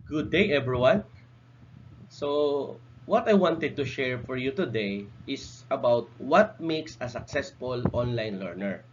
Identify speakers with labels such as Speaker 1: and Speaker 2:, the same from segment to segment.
Speaker 1: Good day, everyone. What I wanted to share for you today is about what makes a successful online learner.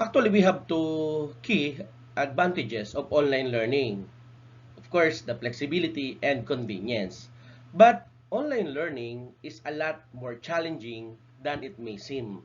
Speaker 1: Actually, we have two key advantages of online learning. Of course, the flexibility and convenience. But online learning is a lot more challenging than it may seem.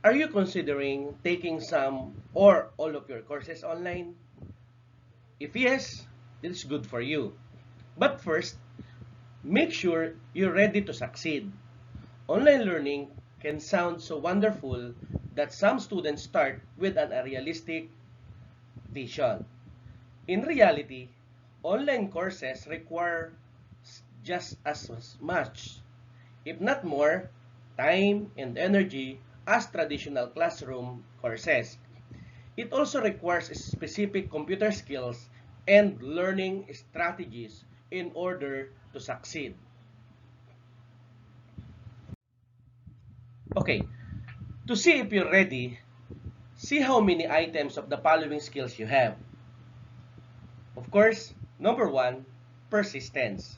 Speaker 1: Are you considering taking some or all of your courses online? If yes, it's good for you. But first, make sure you're ready to succeed. Online learning can sound so wonderful that some students start with an unrealistic vision. In reality, online courses require just as much, if not more, time and energy as traditional classroom courses. It also requires specific computer skills and learning strategies in order to succeed. Okay, to see if you're ready, see how many items of the following skills you have. Of course, number one, persistence.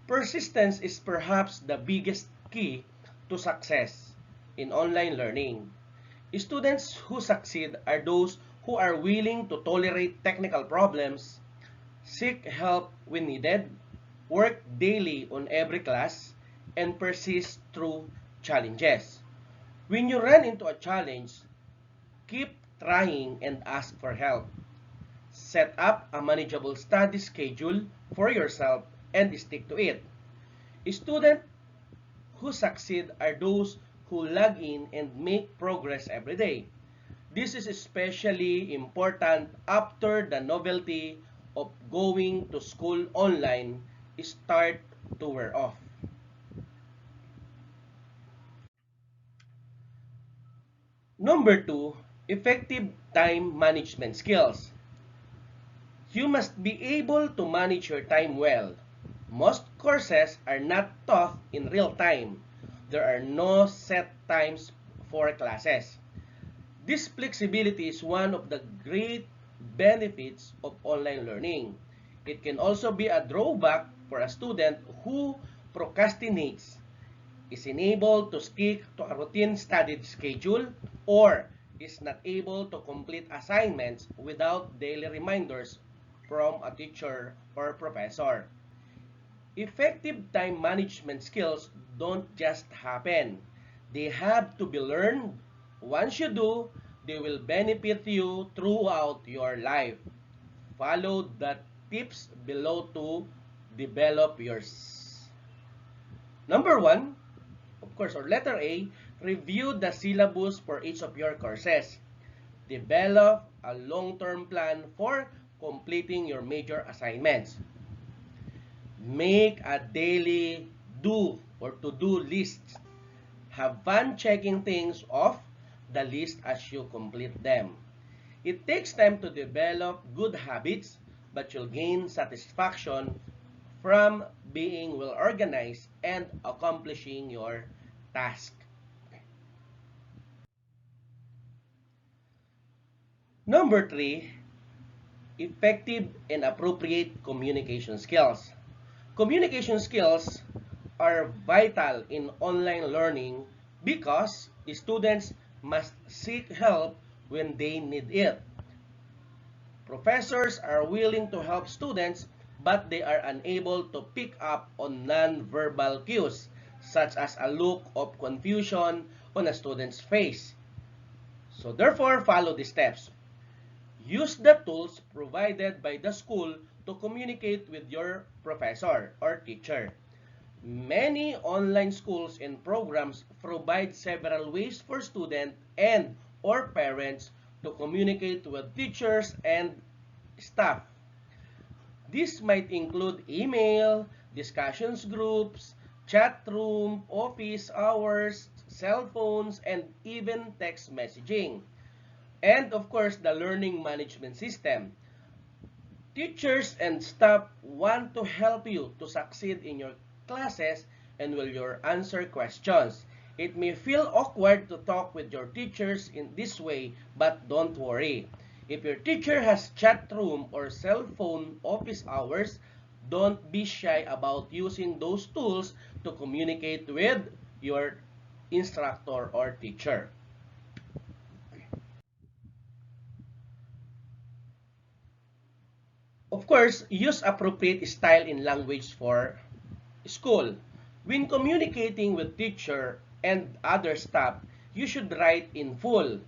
Speaker 1: Persistence is perhaps the biggest key to success in online learning. Students who succeed are those who are willing to tolerate technical problems, seek help when needed, work daily on every class, and persist through challenges. When you run into a challenge, keep trying and ask for help. Set up a manageable study schedule for yourself and stick to it. Students who succeed are those who log in and make progress every day. This is especially important after the novelty of going to school online start to wear off. Number two, effective time management skills. You must be able to manage your time well. Most courses are not taught in real time. There are no set times for classes. This flexibility is one of the great benefits of online learning. It can also be a drawback for a student who procrastinates, is unable to stick to a routine study schedule, or is not able to complete assignments without daily reminders from a teacher or professor. Effective time management skills don't just happen. They have to be learned. Once you do, they will benefit you throughout your life. Follow the tips below to develop yours. Number one, of course, or letter A, review the syllabus for each of your courses. Develop a long-term plan for completing your major assignments. Make a daily do or to-do list. Have fun checking things off the list as you complete them. It takes time to develop good habits, but you'll gain satisfaction from being well organized and accomplishing your task. Number three, effective and appropriate communication skills. Communication skills are vital in online learning because students must seek help when they need it. Professors are willing to help students, but they are unable to pick up on non-verbal cues, such as a look of confusion on a student's face. So therefore, follow the steps. Use the tools provided by the school to communicate with your professor or teacher. Many online schools and programs provide several ways for students and or parents to communicate with teachers and staff. This might include email, discussions groups, chat room, office hours, cell phones, and even text messaging. And of course, the learning management system. Teachers and staff want to help you to succeed in your classes and will your answer questions. It may feel awkward to talk with your teachers in this way, but don't worry. If your teacher has chat room or cell phone office hours, don't be shy about using those tools to communicate with your instructor or teacher. Of course, use appropriate style in language for school. When communicating with teacher and other staff, you should write in full,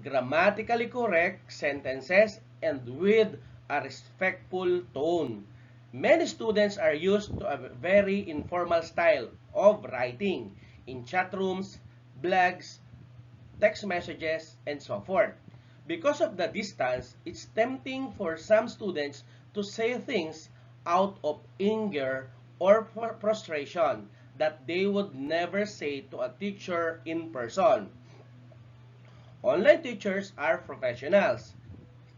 Speaker 1: grammatically correct sentences and with a respectful tone. Many students are used to a very informal style of writing in chat rooms, blogs, text messages, and so forth. Because of the distance, it's tempting for some students to say things out of anger or frustration that they would never say to a teacher in person. Online teachers are professionals.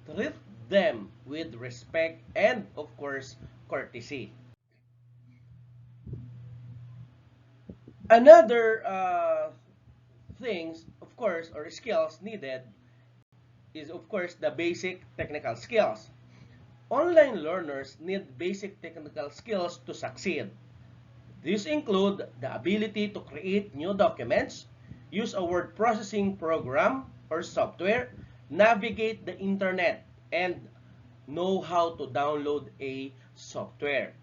Speaker 1: Treat them with respect and, of course, courtesy. Another things, of course, or skills needed is, of course, the basic technical skills. Online learners need basic technical skills to succeed. These include the ability to create new documents, use a word processing program or software, navigate the internet, and know how to download a software.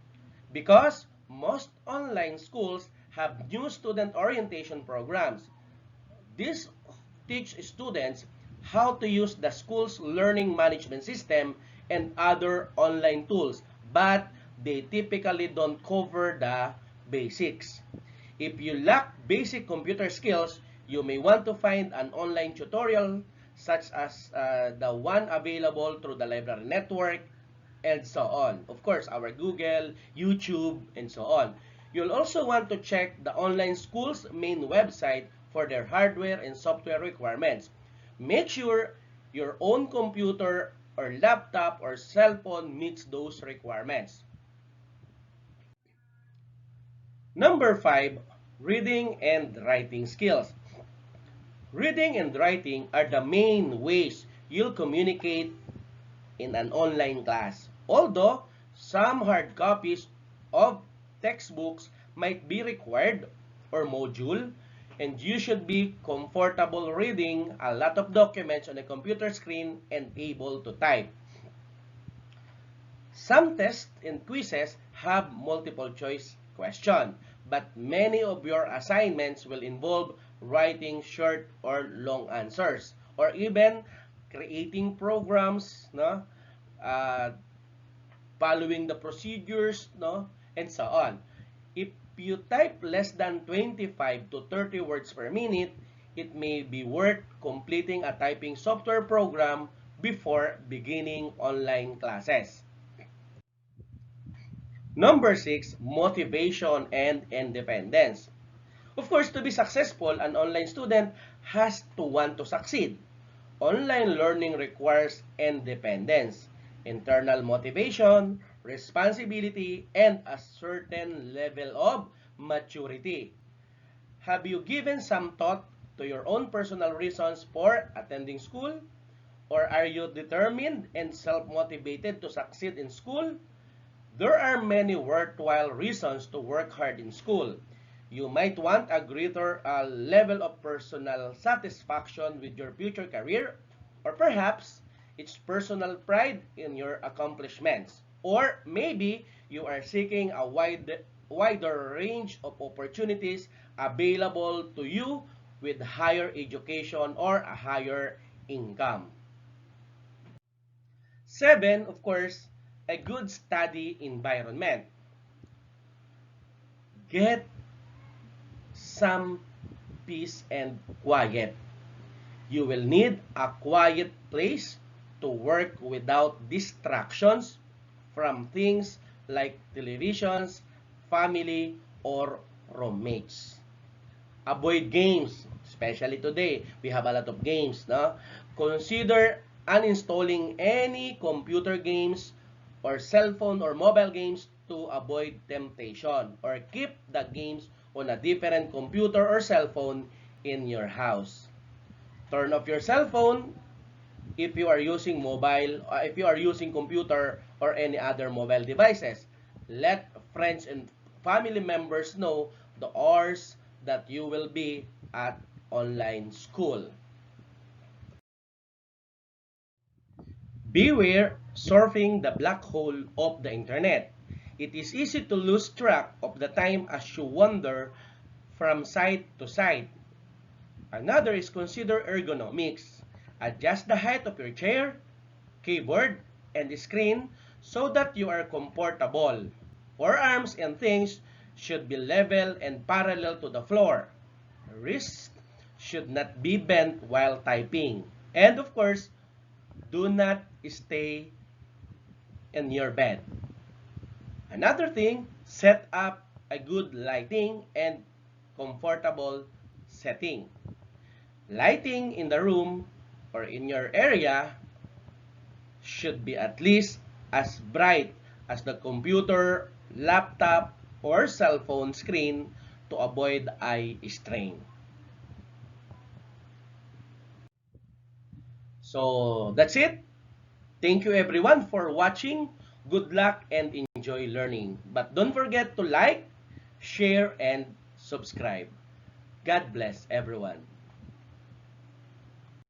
Speaker 1: Because most online schools have new student orientation programs. These teach students how to use the school's learning management system and other online tools, but they typically don't cover the basics. If you lack basic computer skills, you may want to find an online tutorial such as the one available through the library network and so on. Of course, our Google, YouTube, and so on. You'll also want to check the online school's main website for their hardware and software requirements. Make sure your own computer or laptop or cell phone meets those requirements. Number 5, reading and writing skills. Reading and writing are the main ways you'll communicate in an online class. Although some hard copies of textbooks might be required or module, and you should be comfortable reading a lot of documents on a computer screen and able to type. Some tests and quizzes have multiple choice question, but many of your assignments will involve writing short or long answers or even creating programs, no? Uh, following the procedures, no? And so on. If you type less than 25 to 30 words per minute, it may be worth completing a typing software program before beginning online classes. Number 6, motivation and independence. Of course, to be successful, an online student has to want to succeed. Online learning requires independence, internal motivation, responsibility, and a certain level of maturity. Have you given some thought to your own personal reasons for attending school? Or are you determined and self-motivated to succeed in school? There are many worthwhile reasons to work hard in school. You might want a greater level of personal satisfaction with your future career, or perhaps it's personal pride in your accomplishments. Or maybe you are seeking a wider range of opportunities available to you with higher education or a higher income. 7, of course, a good study environment. Get some peace and quiet. You will need a quiet place to work without distractions from things like televisions, family, or roommates. Avoid games, especially today. We have a lot of games, no? Consider uninstalling any computer games or cell phone or mobile games to avoid temptation, or keep the games on a different computer or cell phone in your house. Turn off your cell phone if you are using if you are using computer or any other mobile devices. Let friends and family members know the hours that you will be at online school. Beware surfing the black hole of the internet. It is easy to lose track of the time as you wander from site to site. Another is consider ergonomics. Adjust the height of your chair, keyboard, and the screen so that you are comfortable. Forearms and things should be level and parallel to the floor. Wrists should not be bent while typing. And of course, do not stay in your bed. Another thing, set up a good lighting and comfortable setting. Lighting in the room or in your area should be at least as bright as the computer, laptop, or cell phone screen to avoid eye strain. So that's it. Thank you everyone for watching. Good luck and enjoy learning. But don't forget to like, share, and subscribe. God bless everyone.